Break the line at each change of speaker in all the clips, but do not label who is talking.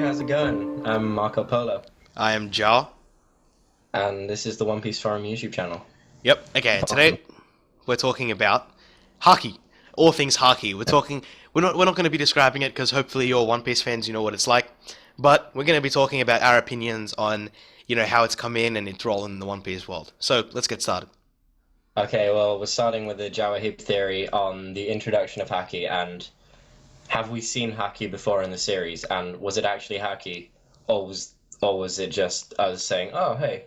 how's it going? I'm Marco Polo,
I am Jar.
and this is the One Piece Forum YouTube channel.
Yep. Okay.
Welcome.
Today we're talking about Haki. All things Haki. We're not going to be describing it because hopefully you're One Piece fans. You know what it's like. But we're going to be talking about our opinions on how it's come in and its role in the One Piece world. So let's get started.
Okay, well, we're starting with the Jawahib theory on the introduction of Haki, and have we seen Haki before in the series, and was it actually Haki, or was it just us saying, oh, hey,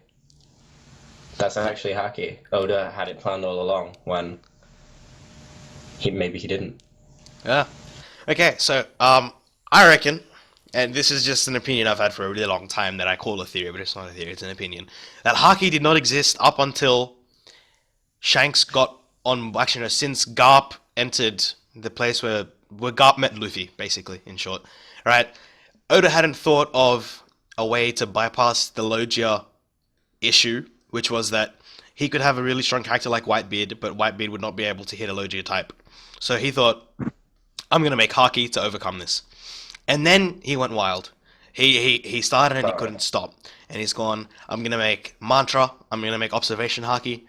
that's actually Haki? Oda had it planned all along when maybe he didn't.
Yeah. Okay. So I reckon, and this is just an opinion I've had for a really long time that I call a theory, but it's not a theory. It's an opinion that Haki did not exist up until Shanks got on. Actually, no, since Garp entered the place where Garp met Luffy, basically, in short. Right? Oda hadn't thought of a way to bypass the Logia issue, which was that he could have a really strong character like Whitebeard, but Whitebeard would not be able to hit a Logia type. So he thought, I'm going to make Haki to overcome this. And then he went wild. He started and he couldn't stop. And he's gone, I'm going to make Mantra, I'm going to make Observation Haki,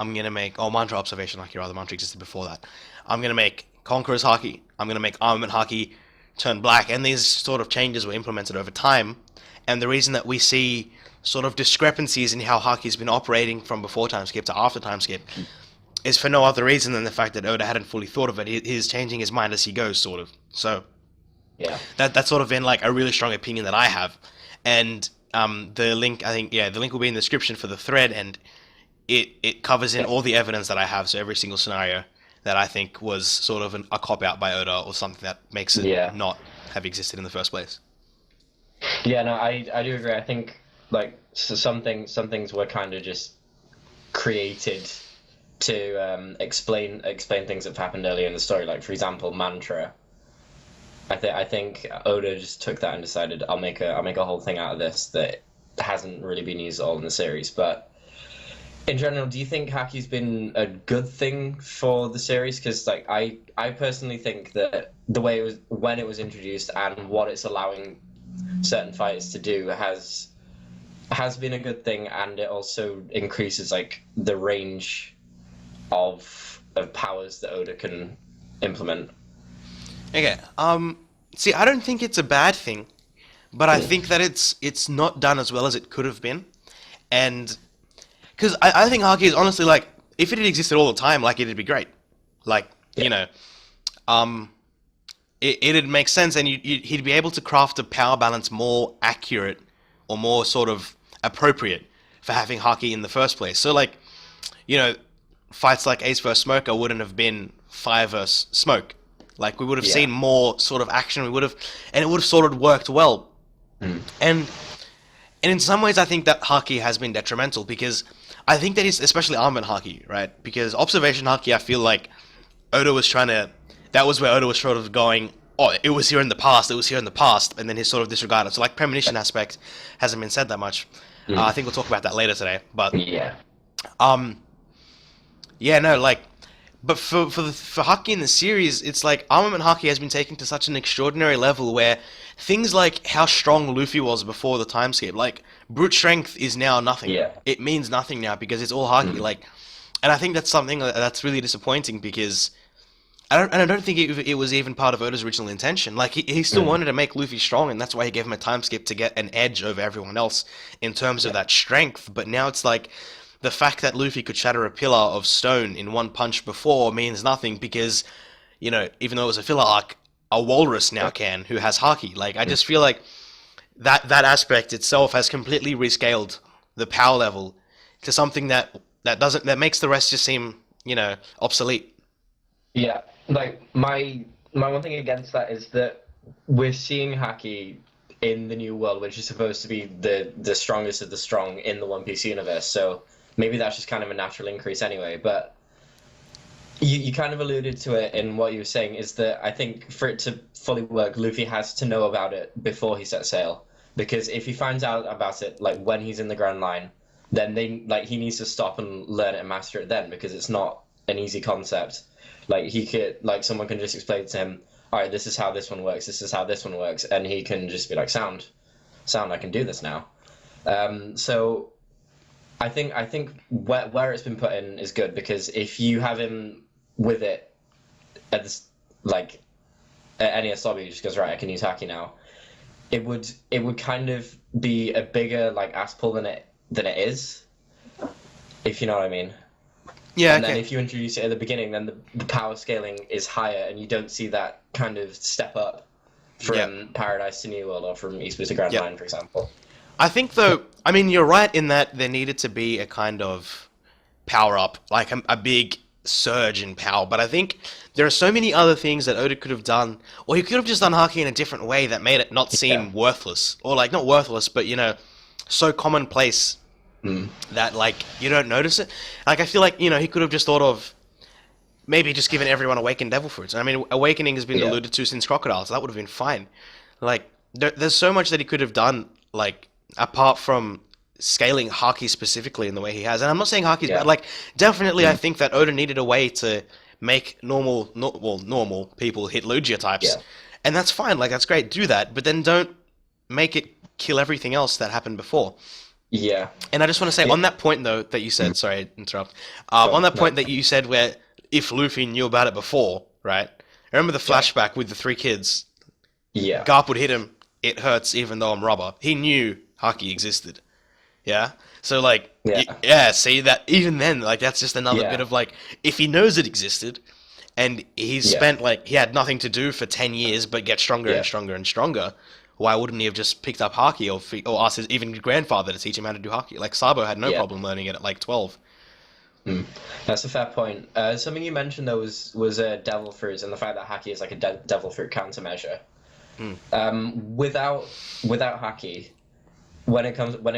I'm going to make, Mantra Observation Haki, rather, Mantra existed before that. I'm going to make Conqueror's Haki, I'm going to make Armament Haki turn black. And these sort of changes were implemented over time. And the reason that we see sort of discrepancies in how Haki's been operating from before time skip to after time skip is for no other reason than the fact that Oda hadn't fully thought of it. He's changing his mind as he goes, sort of. So
Yeah.
that's sort of been like a really strong opinion that I have. And the link, I think, the link will be in the description for the thread, and it covers in all the evidence that I have. So every single scenario that I think was sort of a cop out by Oda or something that makes it
Yeah.
not have existed in the first place.
Yeah, no, I do agree. I think like some things were kind of just created to explain things that have happened earlier in the story. Like for example, Mantra. I think Oda just took that and decided I'll make a whole thing out of this that hasn't really been used at all in the series. But in general, do you think Haki's been a good thing for the series? Because like I personally think that the way it was when it was introduced and what it's allowing certain fighters to do has been a good thing, and it also increases like the range of powers that Oda can implement.
Okay. See, I don't think it's a bad thing, but I think that it's not done as well as it could have been, and because I think Haki is honestly like, if it had existed all the time, like it'd be great, like
Yeah.
um, it'd make sense, and he'd be able to craft a power balance more accurate or more sort of appropriate for having Haki in the first place. So like, you know, fights like Ace vs Smoker wouldn't have been Fire vs Smoke. Like we would have
Yeah.
seen more sort of action. And it would have sort of worked well.
Mm.
And in some ways, I think that Haki has been detrimental because I think that it's especially Armament Haki, right? Because Observation Haki, I feel like Oda was trying to. That was where Oda was sort of going. Oh, it was here in the past. It was here in the past, and then he sort of disregarded. So like premonition aspect hasn't been said that much. I think we'll talk about that later today. But
Yeah.
um, yeah, no, like, but for Haki in the series, it's like Armament Haki has been taken to such an extraordinary level where things like how strong Luffy was before the time skip, like brute strength is now nothing.
Yeah.
It means nothing now because it's all Haki. Like, and I think that's something that's really disappointing because I don't think it was even part of Oda's original intention. Like he still wanted to make Luffy strong, and that's why he gave him a time skip to get an edge over everyone else in terms of that strength. But now it's like the fact that Luffy could shatter a pillar of stone in one punch before means nothing because, even though it was a filler arc, a walrus now can who has Haki. Like I just feel like that aspect itself has completely rescaled the power level to something that makes the rest just seem, obsolete.
Yeah. Like my one thing against that is that we're seeing Haki in the new world, which is supposed to be the strongest of the strong in the One Piece universe. So maybe that's just kind of a natural increase anyway. But you kind of alluded to it in what you were saying, is that I think for it to fully work, Luffy has to know about it before he sets sail. Because if he finds out about it like when he's in the Grand Line, then he needs to stop and learn it and master it then, because it's not an easy concept. Like someone can just explain to him, all right, this is how this one works, this is how this one works, and he can just be like, sound, I can do this now. So I think where it's been put in is good, because if you have him with it at this, like at any SW, he just goes, right, I can use Haki now. It would kind of be a bigger like ass pull than it is, if you know what I mean.
Yeah,
And
okay.
then if you introduce it at the beginning, then the power scaling is higher, and you don't see that kind of step up from Paradise to New World or from East Blue to Grand Line, for example.
I think, though, I mean, you're right in that there needed to be a kind of power up, like a big surge in power. But I think there are so many other things that Oda could have done, or he could have just done Haki in a different way that made it not seem worthless, or like not worthless, but so commonplace that like you don't notice it. Like I feel like he could have just thought of maybe just given everyone awakened devil fruits. I mean, awakening has been alluded to since Crocodile, so that would have been fine. Like there's so much that he could have done, like apart from scaling Haki specifically in the way he has. And I'm not saying Haki's bad. Like definitely, I think that Oda needed a way to make normal people hit Lugia types, and that's fine. Like that's great, do that, but then don't make it kill everything else that happened before.
Yeah.
And I just want to say on that point though that you said, sorry to interrupt. On that point that you said where if Luffy knew about it before, right? Remember the flashback with the 3 kids?
Yeah.
Garp would hit him. It hurts even though I'm rubber. He knew Haki existed. Yeah. So like, see that even then, like that's just another bit of like, if he knows it existed, and he's spent like he had nothing to do for 10 years but get stronger and stronger and stronger. Why wouldn't he have just picked up Haki or asked his even grandfather to teach him how to do Haki? Like Sabo had no problem learning it at like 12.
That's a fair point. Something you mentioned though was devil fruits, and the fact that Haki is like a devil fruit countermeasure. Without Haki, when it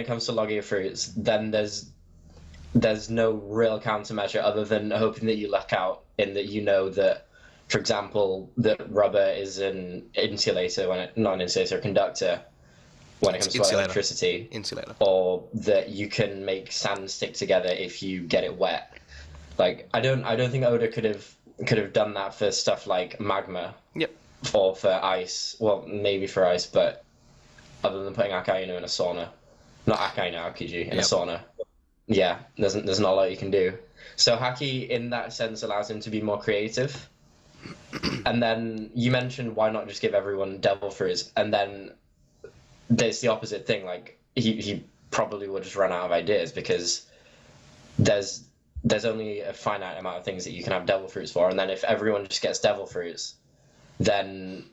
comes to Logia fruits, then there's no real countermeasure other than hoping that you luck out in that that, for example, that rubber is an insulator not an insulator, a conductor when it comes to electricity.
Insulator.
Or that you can make sand stick together if you get it wet. Like I don't think Oda could have done that for stuff like magma.
Yep.
Or for ice. Well, maybe for ice, but other than putting Akainu in a sauna. Not Akainu, Aokiji in a sauna. Yeah, there's not a lot you can do. So Haki in that sense allows him to be more creative. And then you mentioned why not just give everyone devil fruits, and then there's the opposite thing. Like he probably would just run out of ideas because there's only a finite amount of things that you can have devil fruits for, and then if everyone just gets devil fruits, then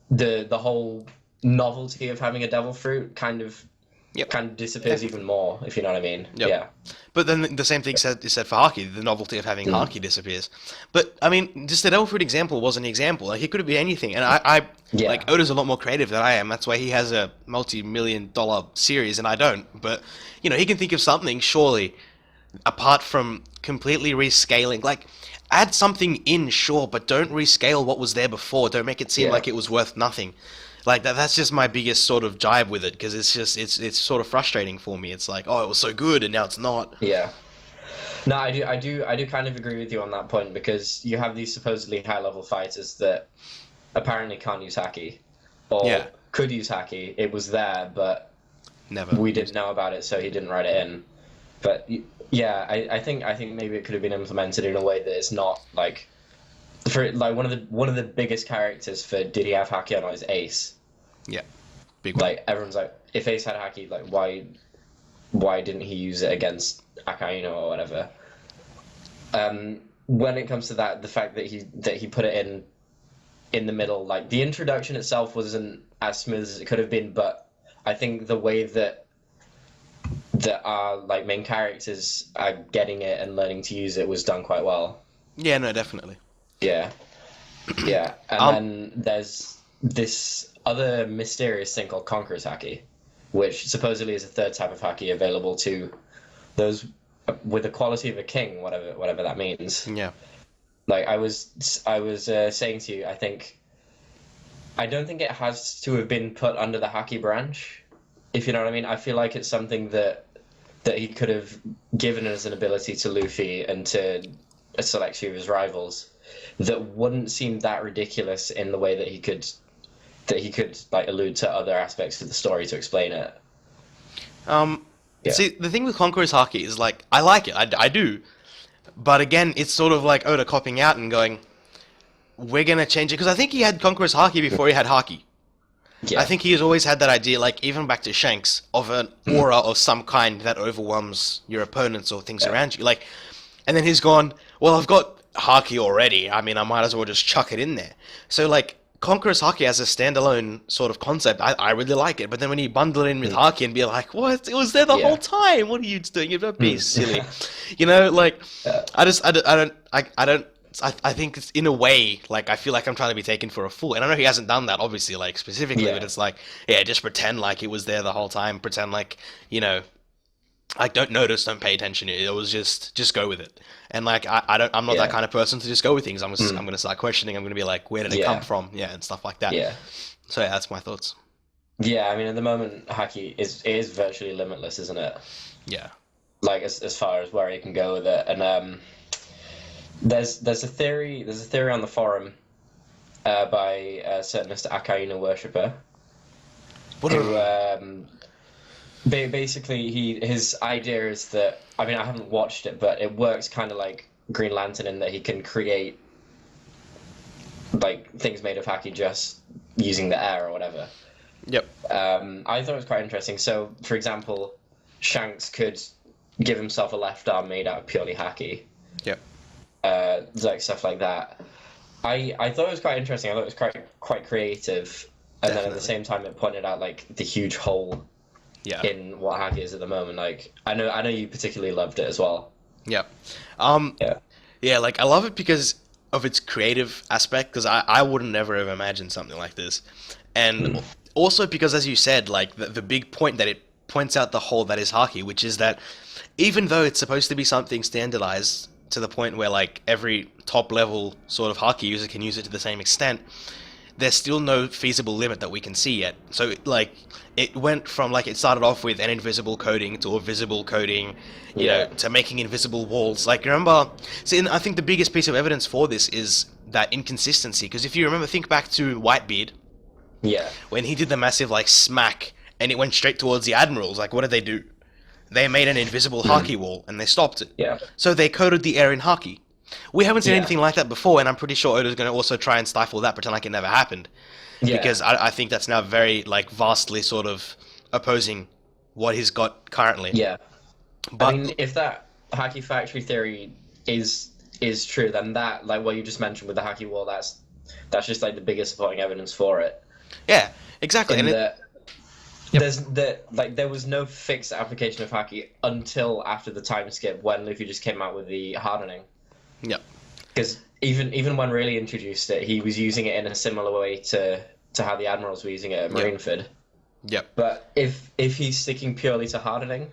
the whole novelty of having a devil fruit kind of disappears even more, if you know what I mean. Yeah.
But then the same thing is said for Haki. The novelty of having Haki disappears. But I mean, just the devil fruit example was an example. Like it could be anything. And I like Oda's a lot more creative than I am. That's why he has a multi-million-dollar series and I don't. But he can think of something surely apart from completely rescaling. Like add something in, sure, but don't rescale what was there before. Don't make it seem like it was worth nothing. Like that's just my biggest sort of jibe with it, because it's sort of frustrating for me. It's like, oh, it was so good and now it's not.
Yeah. No, I do kind of agree with you on that point, because you have these supposedly high level fighters that apparently can't use Haki, or could use Haki. It was there, but we didn't know about it, so he didn't write it in. But yeah, I think maybe it could have been implemented in a way that it's not like. For like one of the biggest characters for did he have Haki or not is Ace.
Yeah, big one.
Like everyone's like, if Ace had Haki, like why didn't he use it against Akainu or whatever? When it comes to that, the fact that he put it in the middle, like the introduction itself wasn't as smooth as it could have been, but I think the way that our like main characters are getting it and learning to use it was done quite well.
Yeah, no, definitely.
Yeah. And then there's this other mysterious thing called Conqueror's Haki, which supposedly is a third type of Haki available to those with the quality of a king, whatever that means.
Yeah.
Like I was saying to you, I don't think it has to have been put under the Haki branch, if you know what I mean. I feel like it's something that he could have given as an ability to Luffy and to a select few of his rivals. that wouldn't seem that ridiculous in the way that he could like allude to other aspects of the story to explain it. Yeah.
See, the thing with Conqueror's Haki is like I like it, I do, but again, it's sort of like Oda copping out and going, "We're gonna change it," because I think he had Conqueror's Haki before he had Haki.
Yeah.
I think he has always had that idea, like even back to Shanks, of an aura of some kind that overwhelms your opponents or things around you. Like, and then he's gone, well, I've got Haki already. I mean, I might as well just chuck it in there. So like, Conqueror's Haki as a standalone sort of concept, I really like it. But then when you bundle it in with Haki and be like, what? It was there the whole time. What are you doing? You're being silly. You know, like, I don't. I think it's in a way, like, I feel like I'm trying to be taken for a fool. And I know he hasn't done that, obviously, like, specifically, but it's like, yeah, just pretend like it was there the whole time. Pretend like, you know, like, don't notice, don't pay attention. It was just go with it. And, like, I'm not that kind of person to just go with things. I'm going to start questioning. I'm going to be like, where did it come from? Yeah, and stuff like that.
Yeah.
So, yeah, that's my thoughts.
Yeah, I mean, at the moment, Haki is virtually limitless, isn't it?
Yeah.
Like, as far as where he can go with it. And, there's a theory on the forum by a certain Mr. Akainu worshipper who basically his idea is that, I mean, I haven't watched it, but it works kind of like Green Lantern in that he can create like things made of Haki just using the air or whatever.
Yep.
I thought it was quite interesting. So, for example, Shanks could give himself a left arm made out of purely Haki.
Yep.
Like stuff like that. I thought it was quite interesting. I thought it was quite creative, and then at the same time it pointed out like the huge hole in what Haki is at the moment. Like I know you particularly loved it as well.
Yeah. Yeah, like I love it because of its creative aspect. Because I wouldn't never have imagined something like this, and also because, as you said, like the big point that it points out the hole that is Haki, which is that even though it's supposed to be something standardized to the point where like every top level sort of Haki user can use it to the same extent, there's still no feasible limit that we can see yet. So like it went from like it started off with an invisible coating to a visible coating, you know, to making invisible walls. Like remember, see, and I think the biggest piece of evidence for this is that inconsistency. Because if you remember, think back to Whitebeard.
Yeah.
When he did the massive like smack and it went straight towards the admirals, like what did they do? They made an invisible Haki wall, and they stopped it.
Yeah.
So they coated the air in Haki. We haven't seen anything like that before, and I'm pretty sure Oda's going to also try and stifle that, pretend like it never happened. Yeah. Because I think that's now very, like, vastly sort of opposing what he's got currently.
Yeah.
But,
I mean, if that Haki Factory theory is true, then that, like what you just mentioned with the Haki wall, that's just, like, the biggest supporting evidence for it.
Yeah, exactly.
There was no fixed application of Haki until after the time skip when Luffy just came out with the hardening.
Yeah.
Because even when Rayleigh introduced it, he was using it in a similar way to how the admirals were using it at Marineford.
Yeah.
But if he's sticking purely to hardening,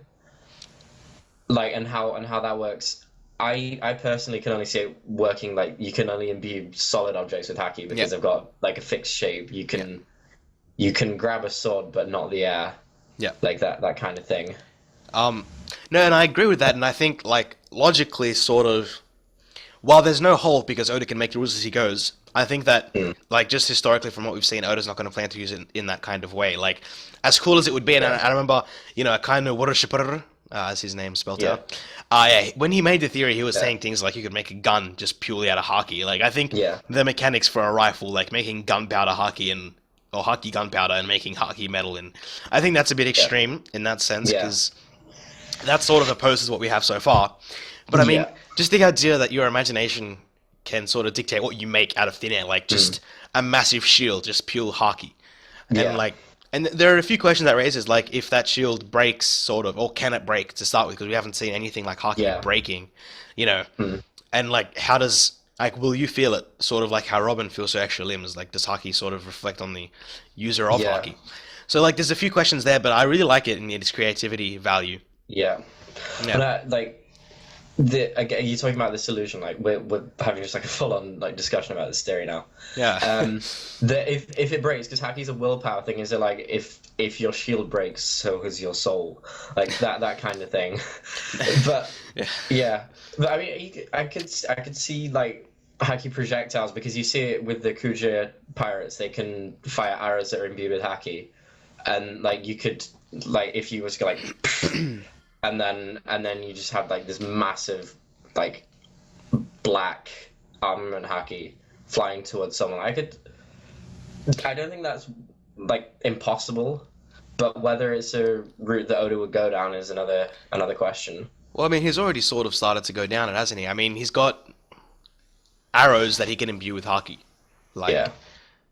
like and how that works, I personally can only see it working like you can only imbue solid objects with Haki because they've got like a fixed shape. You can grab a sword, but not the air. Yeah. Like that kind of thing.
No, and I agree with that, and I think, like, logically, sort of, while there's no hole because Oda can make rules as he goes, I think that, like, just historically from what we've seen, Oda's not going to plan to use it in that kind of way. Like, as cool as it would be, and I remember, you know, Akainu Worshipper, as his name spelled out, when he made the theory, he was saying things like you could make a gun just purely out of Haki. Like, I think the mechanics for a rifle, like making gunpowder Haki or Haki gunpowder and making Haki metal, and I think that's a bit extreme in that sense, because that sort of opposes what we have so far. But I mean, just the idea that your imagination can sort of dictate what you make out of thin air, like just a massive shield, just pure Haki. And there are a few questions that raises, like if that shield breaks, sort of, or can it break to start with, because we haven't seen anything like Haki breaking, you know, and like how does, like, will you feel it, sort of like how Robin feels her extra limbs? Like, does Haki sort of reflect on the user of Haki? So, like, there's a few questions there, but I really like it in its creativity value.
Yeah. And again, you're talking about the solution, like, we're having just, like, a full-on, like, discussion about this theory now.
Yeah.
If it breaks, because Haki's a willpower thing, is it, like, if your shield breaks, so is your soul? Like, that kind of thing. But, but, I mean, I could see, like, haki projectiles, because you see it with the Kuja pirates, they can fire arrows that are imbued with haki, and like you could like if you was to, like and then you just have like this massive like black armament haki flying towards someone. I don't think that's like impossible, but whether it's a route that Oda would go down is another question.
Well, I mean, he's already sort of started to go down it, hasn't he? I mean, he's got arrows that he can imbue with haki. Like
Yeah.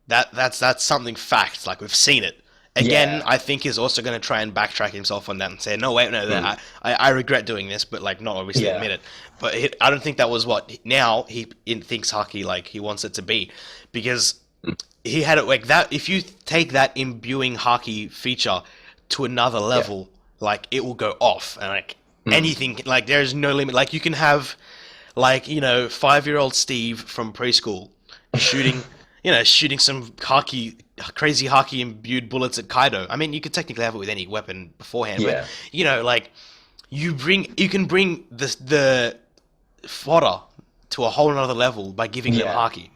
that's something fact. Like we've seen it. Again,
Yeah.
I think he's also going to try and backtrack himself on that and say, no, wait, no, I regret doing this, but like not obviously
Yeah.
admit it. But I don't think that was what now he thinks haki like he wants it to be, because he had it like that. If you take that imbuing haki feature to another level, like it will go off, and like anything, like there's no limit. Like you can have, like 5-year-old Steve from preschool shooting, shooting some crazy haki imbued bullets at Kaido. I mean, you could technically have it with any weapon beforehand,
Yeah.
but like you can bring the fodder to a whole nother level by giving them
Yeah.
haki.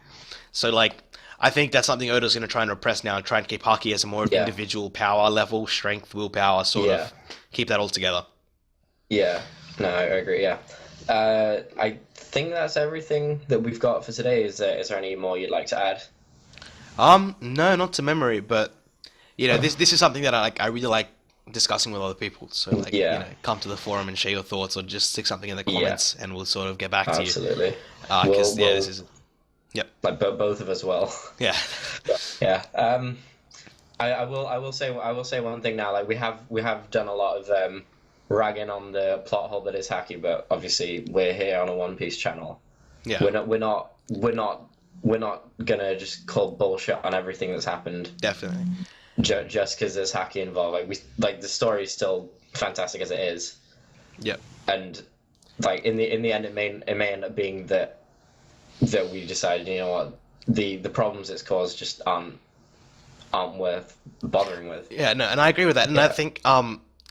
So like I think that's something Oda's going to try and repress now and try and keep haki as a more
Yeah.
individual power level, strength, willpower, sort
Yeah.
of keep that all together.
Yeah, no, I agree. Yeah, I think that's everything that we've got for today. Is there any more you'd like to add?
No, not to memory, but this is something that I really like discussing with other people. So like,
Yeah.
come to the forum and share your thoughts, or just stick something in the comments, and we'll sort of get back to you.
Absolutely.
Because
We'll-
this is, yep,
Like both of us will.
yeah,
Yeah. I will say one thing now. Like we have done a lot of ragging on the plot hole that is Haki, but obviously we're here on a One Piece channel.
yeah,
We're not gonna just call bullshit on everything that's happened
definitely.
just because there's Haki involved. Like the story is still fantastic as it is,
Yep.
and like in the end it may end up being that we decided, you know what, the problems it's caused just aren't worth bothering with.
Yeah, no, and I agree with that. And I think,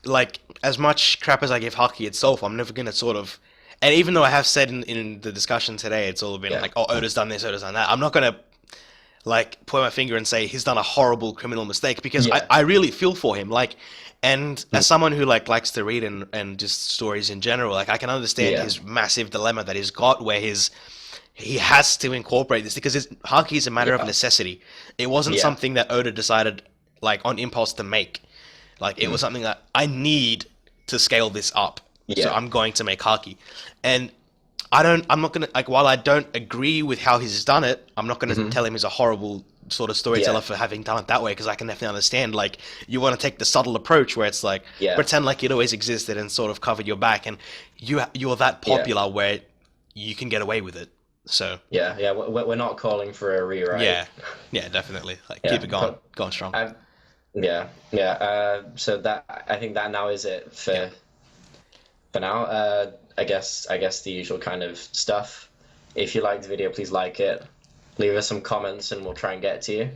like, as much crap as I give Haki itself, I'm never gonna sort of, and even though I have said in the discussion today, it's all been like, oh, Oda's done this, Oda's done that. I'm not gonna like point my finger and say he's done a horrible criminal mistake, because I really feel for him. Like, and as someone who like likes to read and just stories in general, like I can understand his massive dilemma that he's got, where he has to incorporate this because Haki is a matter of necessity. It wasn't something that Oda decided like on impulse to make. Like it was something that I need to scale this up. So I'm going to make Haki. And I'm not gonna, like, while I don't agree with how he's done it, I'm not gonna tell him he's a horrible sort of storyteller for having done it that way, because I can definitely understand, like, you want to take the subtle approach where it's like, pretend like it always existed and sort of covered your back, and you're that popular where you can get away with it. So
we're not calling for a rewrite.
Yeah, definitely. Like keep it going strong.
So that, I think that now is it for now. I guess the usual kind of stuff. If you liked the video, please like it. Leave us some comments, and we'll try and get to you.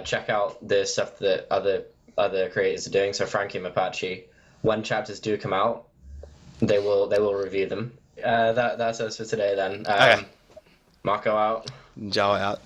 Check out the stuff that other creators are doing. So Frankie and Mapache, when chapters do come out, they will review them. That's us for today then.
Okay.
Marco out.
Jawa out.